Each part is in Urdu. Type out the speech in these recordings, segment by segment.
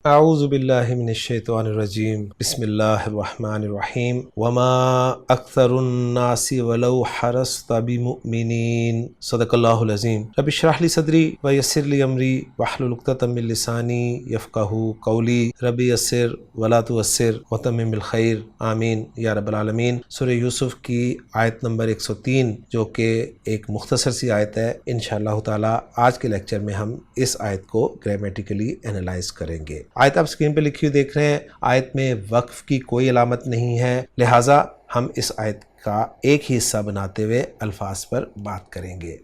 اعوذ باللہ من الشیطان الرجیم بسم اللہ الرحمن الرحیم وما اکثر الناس ولو حرصت بمؤمنین صدق اللہ العظیم رب اشرح لی صدری ویسر لی امری واحلل عقدۃ من لسانی یفقہوا قولی رب یسر ولا تعسر وتمم بالخیر آمین یا رب العالمین۔ سورہ یوسف کی آیت نمبر 103 جو کہ ایک مختصر سی آیت ہے، انشاءاللہ تعالی آج کے لیکچر میں ہم اس آیت کو گرامیٹیکلی انالائز کریں گے۔ آیت آپ اسکرین پہ لکھی ہوئی دیکھ رہے ہیں، آیت میں وقف کی کوئی علامت نہیں ہے، لہٰذا ہم اس آیت کا ایک ہی حصہ بناتے ہوئے الفاظ پر بات کریں گے۔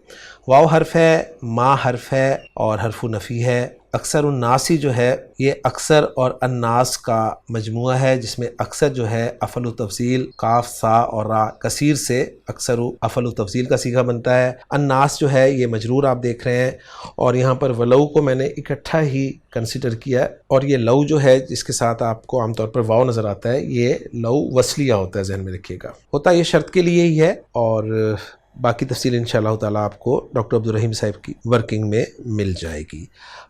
واو حرف ہے، ما حرف ہے اور حرف نفی ہے۔ اکثر الناسی جو ہے یہ اکثر اور الناس کا مجموعہ ہے، جس میں اکثر جو ہے افعل و تفضیل کاف سا اور را کثیر سے اکثر افعل و تفضیل کا صیغہ بنتا ہے۔ الناس جو ہے یہ مجرور آپ دیکھ رہے ہیں، اور یہاں پر ولو کو میں نے اکٹھا ہی کنسیڈر کیا ہے، اور یہ لو جو ہے جس کے ساتھ آپ کو عام طور پر واو نظر آتا ہے، یہ لو وصلیہ ہوتا ہے، ذہن میں رکھیے گا، ہوتا یہ شرط کے لیے ہی ہے، اور باقی تفصیل انشاءاللہ تعالیٰ آپ کو ڈاکٹر عبدالرحیم صاحب کی ورکنگ میں مل جائے گی۔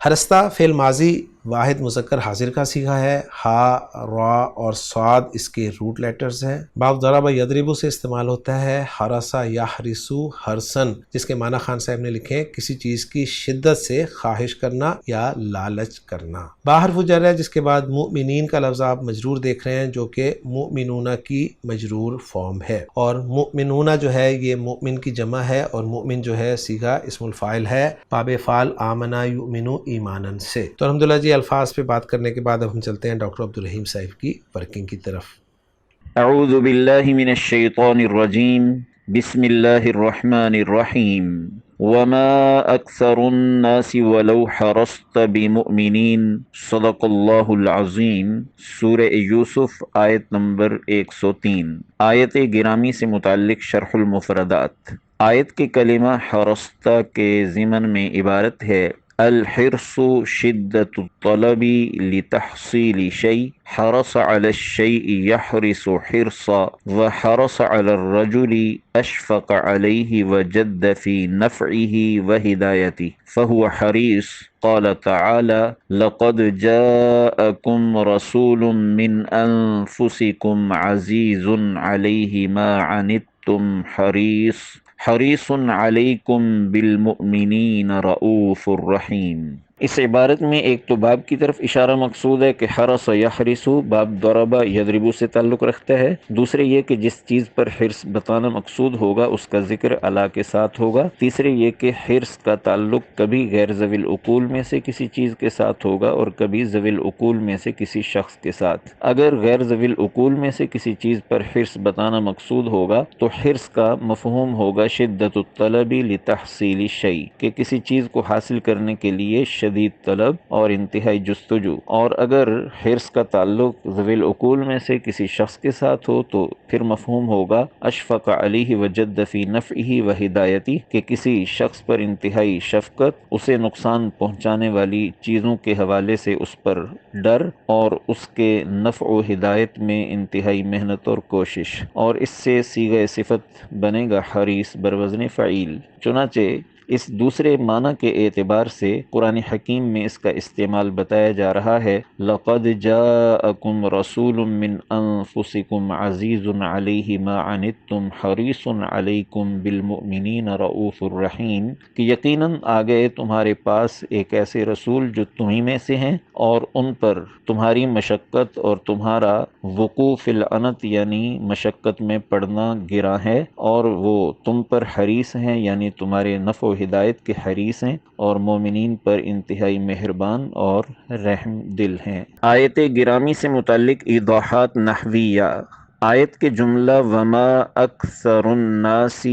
حرستہ فعل ماضی واحد مذکر حاضر کا صیغہ ہے، ہا، را اور صاد اس کے روٹ لیٹرز ہیں۔ باب ضرب یضرب سے استعمال ہوتا ہے، حرسا یحرسو حرسن، جس کے معنی خان صاحب نے لکھے ہیں کسی چیز کی شدت سے خواہش کرنا یا لالچ کرنا۔ با حرف جر ہے، جس کے بعد مؤمنین کا لفظ آپ مجرور دیکھ رہے ہیں جو کہ مؤمنون کی مجرور فارم ہے، اور مؤمنون جو ہے یہ مؤمن کی جمع ہے، اور مؤمن جو ہے صیغہ اسم الفاعل ہے، باب فعل آمنا یؤمنو ایمانا سے۔ تو الحمدللہ جی الفاظ پہ بات کرنے کے بعد اب ہم چلتے ہیں ڈاکٹر عبدالرحیم صاحب کی ورکنگ کی طرف۔ اعوذ باللہ من الشیطان الرجیم بسم اللہ الرحمن الرحیم وما اکثر الناس ولو حرصت بمؤمنین صدق اللہ العظیم۔ سورہ یوسف آیت نمبر 103۔ آیت گرامی سے متعلق شرح المفردات۔ آیت کے کلمہ حرصت کے ضمن میں عبارت ہے الحرص شدت الطلب لتحصیل شیء، حرص علی الشیء یحرص حرصا، وحرص علی الرجل اشفق علیہ وجد فی نفعہ وہدایتہ فہو حریص۔ قال تعالی لقد جاءکم رسول من انفسکم عزیز علیہ ما عنتم حریص علیکم بالمؤمنین رؤوف الرحیم۔ اس عبارت میں ایک تو باب کی طرف اشارہ مقصود ہے کہ حرص یحرص باب ضرب یضرب سے تعلق رکھتا ہے، دوسرے یہ کہ جس چیز پر حرص بتانا مقصود ہوگا اس کا ذکر الا کے ساتھ ہوگا، تیسرے یہ کہ حرص کا تعلق کبھی غیر ذوی العقول میں سے کسی چیز کے ساتھ ہوگا اور کبھی ذوی العقول میں سے کسی شخص کے ساتھ۔ اگر غیر ذوی العقول میں سے کسی چیز پر حرص بتانا مقصود ہوگا تو حرص کا مفہوم ہوگا شدت الطلب لتحصیل الشیء، کہ کسی چیز کو حاصل کرنے کے لیے شدید طلب اور انتہائی جستجو، اور اگر حرص کا تعلق ذوی العقول میں سے کسی شخص کے ساتھ ہو تو پھر مفہوم ہوگا اشفق علیہ وجد فی نفعہ وہدایتہ، کہ کسی شخص پر انتہائی شفقت، اسے نقصان پہنچانے والی چیزوں کے حوالے سے اس پر ڈر، اور اس کے نفع و ہدایت میں انتہائی محنت اور کوشش، اور اس سے صیغہ صفت بنے گا حریص بروزن فعیل۔ چنانچہ اس دوسرے معنی کے اعتبار سے قرآن حکیم میں اس کا استعمال بتایا جا رہا ہے لقد جاءکم رسول من انفسکم عزیز علیہ ما عنتم حریص علیکم بالمؤمنین رؤوف الرحیم، کہ یقیناً آ گئے تمہارے پاس ایک ایسے رسول جو تمہیں میں سے ہیں اور ان پر تمہاری مشقت اور تمہارا وقوع فی العنت یعنی مشقت میں پڑنا گراں ہے، اور وہ تم پر حریص ہیں یعنی تمہارے نفع و ہدایت کے حریص ہیں، اور مومنین پر انتہائی مہربان اور رحم دل ہیں۔ آیت گرامی سے متعلق ایضاحات نحویہ۔ آیت کے جملہ وما اکثر الناس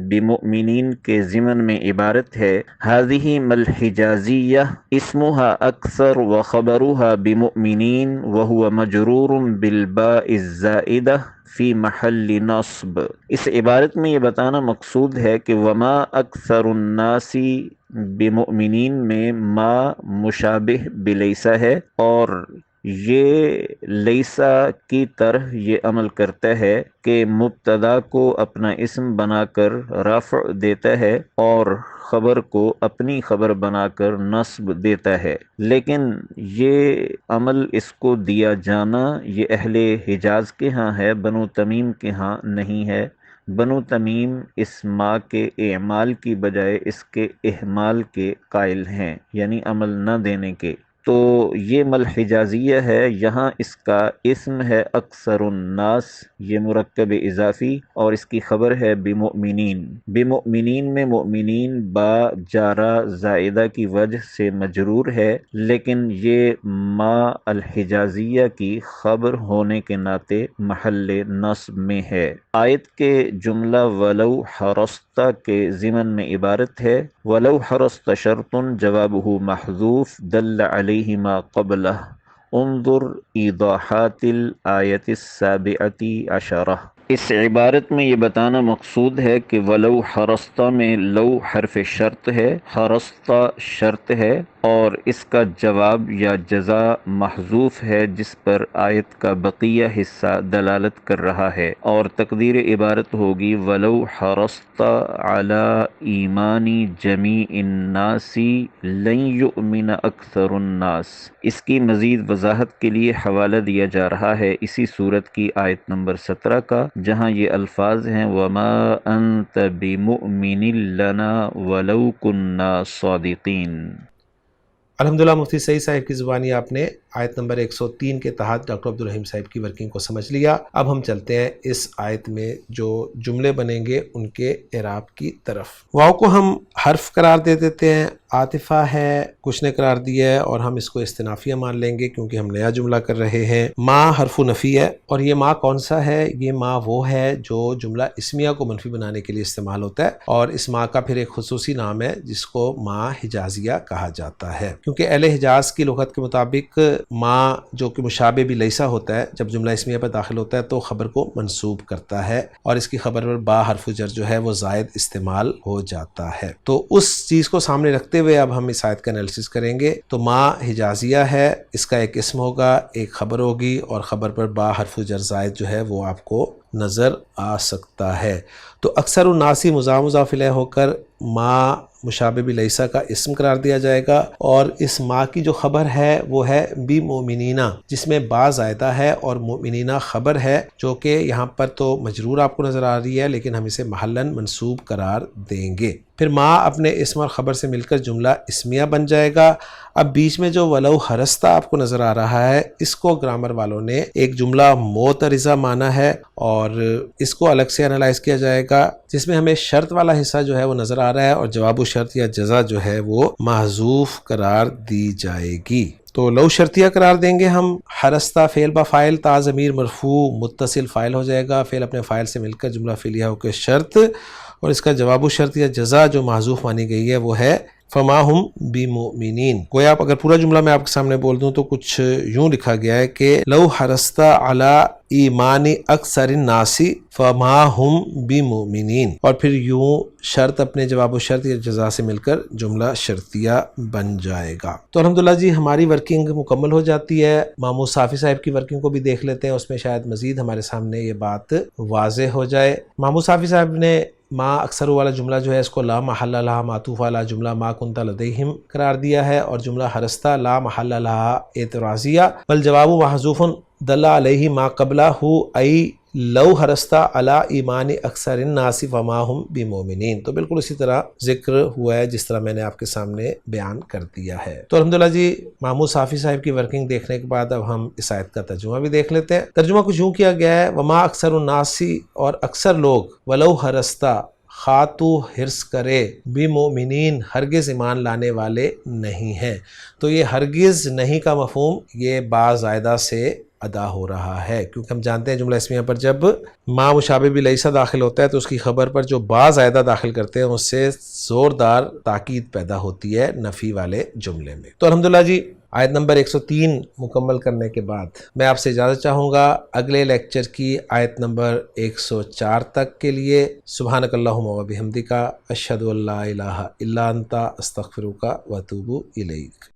بمؤمنین کے ضمن میں عبارت ہے هذه ملحجازیہ اسمها اکثر وخبرها بمؤمنین وهو مجرور بالباء الزائدہ فی محل نصب۔ اس عبارت میں یہ بتانا مقصود ہے کہ وما اکثر الناس بمؤمنین میں ما مشابہ بلیسا ہے، اور یہ لیسا کی طرح یہ عمل کرتا ہے کہ مبتدا کو اپنا اسم بنا کر رفع دیتا ہے اور خبر کو اپنی خبر بنا کر نصب دیتا ہے، لیکن یہ عمل اس کو دیا جانا یہ اہل حجاز کے ہاں ہے، بنو تمیم کے ہاں نہیں ہے۔ بنو تمیم اس ما کے اعمال کی بجائے اس کے اہمال کے قائل ہیں، یعنی عمل نہ دینے کے۔ تو یہ مل حجازیہ ہے، یہاں اس کا اسم ہے اکثر الناس، یہ مرکب اضافی، اور اس کی خبر ہے بمؤمنین۔ بمؤمنین میں مؤمنین با جارہ زائدہ کی وجہ سے مجرور ہے، لیکن یہ ما الحجازیہ کی خبر ہونے کے ناطے محل نصب میں ہے۔ آیت کے جملہ ولو حرست کے ضمن میں عبارت ہے۔ ولو حرست شرط جوابہ محذوف دل علیہ ما قبلہ، انظر ایضاحات الآیت السابعۃ عشرہ۔ اس عبارت میں یہ بتانا مقصود ہے کہ ولو حرستہ میں لو حرف شرط ہے، حرستہ شرط ہے، اور اس کا جواب یا جزا محذوف ہے جس پر آیت کا بقیہ حصہ دلالت کر رہا ہے، اور تقدیر عبارت ہوگی ولو حرست علی ایمان جمیع الناس لن یؤمن اکثر الناس۔ اس کی مزید وضاحت کے لیے حوالہ دیا جا رہا ہے اسی سورت کی آیت نمبر 17 کا، جہاں یہ الفاظ ہیں وما انت بمؤمن لنا ولو کنا صادقین۔ الحمدللہ مفتی سعید صاحب کی زبانی آپ نے آیت نمبر 103 کے تحت ڈاکٹر عبدالرحیم صاحب کی ورکنگ کو سمجھ لیا۔ اب ہم چلتے ہیں اس آیت میں جو جملے بنیں گے ان کے اعراب کی طرف۔ واو کو ہم حرف قرار دے دیتے ہیں، عاطفہ ہے، کچھ نے قرار دیا ہے، اور ہم اس کو استنافیہ مان لیں گے کیونکہ ہم نیا جملہ کر رہے ہیں۔ ما حرف نفی ہے، اور یہ ما کون سا ہے؟ یہ ما وہ ہے جو جملہ اسمیہ کو منفی بنانے کے لیے استعمال ہوتا ہے، اور اس ما کا پھر ایک خصوصی نام ہے جس کو ما حجازیہ کہا جاتا ہے، کیونکہ اہل حجاز کی لغت کے مطابق ما جو کہ مشابہ بھی لیسا ہوتا ہے، جب جملہ اسمیہ پر داخل ہوتا ہے تو خبر کو منصوب کرتا ہے، اور اس کی خبر پر با حرف جر جو ہے وہ زائد استعمال ہو جاتا ہے۔ تو اس چیز کو سامنے رکھتے ہوئے اب ہم اس آیت کا انالیسس کریں گے۔ تو ما حجازیہ ہے، اس کا ایک اسم ہوگا، ایک خبر ہوگی، اور خبر پر با حرف جر زائد جو ہے وہ آپ کو نظر آ سکتا ہے۔ تو اکثر الناسی مضاف الیہ ہو کر ما مشابہ بلیسا کا اسم قرار دیا جائے گا، اور اس ما کی جو خبر ہے وہ ہے بی مومنینا، جس میں با زائدہ ہے اور مومنینا خبر ہے، جو کہ یہاں پر تو مجرور آپ کو نظر آ رہی ہے لیکن ہم اسے محلاً منصوب قرار دیں گے۔ پھر ما اپنے اسم اور خبر سے مل کر جملہ اسمیہ بن جائے گا۔ اب بیچ میں جو ولو حرستہ آپ کو نظر آ رہا ہے، اس کو گرامر والوں نے ایک جملہ معترضہ مانا ہے، اور اس کو الگ سے انالائز کیا جائے گا، جس میں ہمیں شرط والا حصہ جو ہے وہ نظر آ رہا ہے، اور جواب و شرط یا جزا جو ہے وہ محذوف قرار دی جائے گی۔ تو لو شرطیہ قرار دیں گے ہم، حرستہ فعل با فاعل تا ضمیر مرفوع متصل فاعل ہو جائے گا، فعل اپنے فاعل سے مل کر جملہ فعلیہ ہو کے شرط، اور اس کا جواب و شرط یا جزا جو محذوف مانی گئی ہے وہ ہے فما ہم بمؤمنین۔ کوئی آپ اگر پورا جملہ میں آپ کے سامنے بول دوں تو کچھ یوں لکھا گیا ہے کہ لو حرستہ علی ایمان اکثر الناس فما ہم بمؤمنین، اور پھر یوں شرط اپنے جواب و شرط یا جزا سے مل کر جملہ شرطیہ بن جائے گا۔ تو الحمدللہ جی ہماری ورکنگ مکمل ہو جاتی ہے۔ محمود صافی صاحب کی ورکنگ کو بھی دیکھ لیتے ہیں، اس میں شاید مزید ہمارے سامنے یہ بات واضح ہو جائے۔ محمود صافی صاحب نے ما اکثر والا جملہ جو ہے اس کو لا محل لہا معطوف علی جملہ ما کنت لدیہم قرار دیا ہے، اور جملہ حرستہ لا محل لہا اعتراضیہ بل جواب محذوف دل علیہ ما قبلہ ای لو حرستہ علی ایمان اکثر الناس فما ہم بمؤمنین۔ تو بالکل اسی طرح ذکر ہوا ہے جس طرح میں نے آپ کے سامنے بیان کر دیا ہے۔ تو الحمدللہ جی محمود صافی صاحب کی ورکنگ دیکھنے کے بعد اب ہم اس آیت کا ترجمہ بھی دیکھ لیتے ہیں۔ ترجمہ کچھ یوں کیا گیا ہے وما اکثر الناس، اور اکثر لوگ ولو حرستہ خاتو حرص کرے بمؤمنین ہرگز ایمان لانے والے نہیں ہیں۔ تو یہ ہرگز نہیں کا مفہوم یہ با زائدہ سے ادا ہو رہا ہے، کیونکہ ہم جانتے ہیں جملہ اسمیہ پر جب ما مشابہ بلیسا داخل ہوتا ہے تو اس کی خبر پر جو با زائدہ داخل کرتے ہیں اس سے زوردار تاکید پیدا ہوتی ہے نفی والے جملے میں۔ تو الحمدللہ جی آیت نمبر 103 مکمل کرنے کے بعد میں آپ سے اجازت چاہوں گا اگلے لیکچر کی آیت نمبر 104 تک کے لیے۔ سبحانک اللہم و بحمدک اشہد ان لا الہ الا انت استغفرک و اتوب الیک۔